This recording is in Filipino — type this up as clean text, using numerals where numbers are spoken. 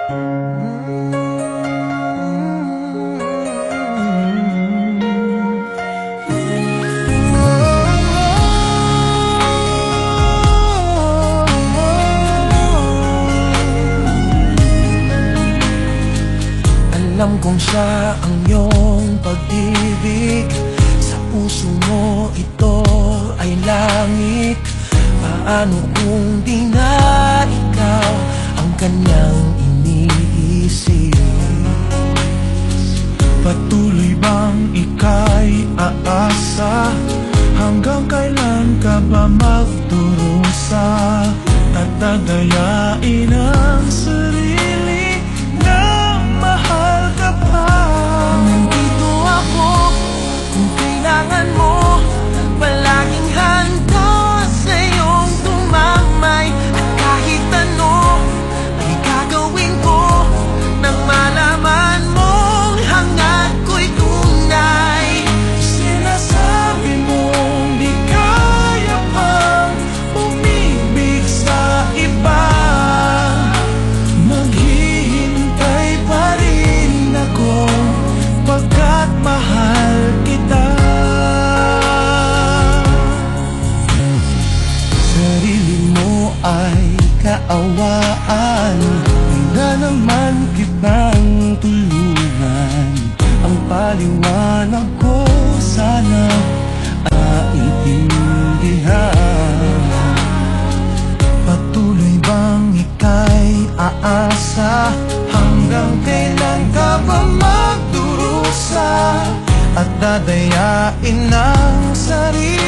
Alam kong siya ang iyong pag-ibig. Sa puso mo ito ay langit. Paano kung di na ikaw ang kanyang iniisip? Patuloy bang ika'y aasa? Hanggang kailan ka ba magdurusa? Tatagayain ang sarili na mahal ka pa. Nandito ako kung kailangan mo. Palaging handa sa iyong tumamay. At kahit ano ay gagawin ko nang malaman mong hangad ko'y tunay. Sinasabi mong di kaya pang umibig sa iba. Maghihintay pa rin ako pagkat mahal kita. Sarili mo ay kaawaan, di na naman kitang tulungan. Ang paliwanag ko sana maintindihan. Patuloy bang ika'y aasa? Hanggang kailan ka ba magdurusa? At dadayain ang sarili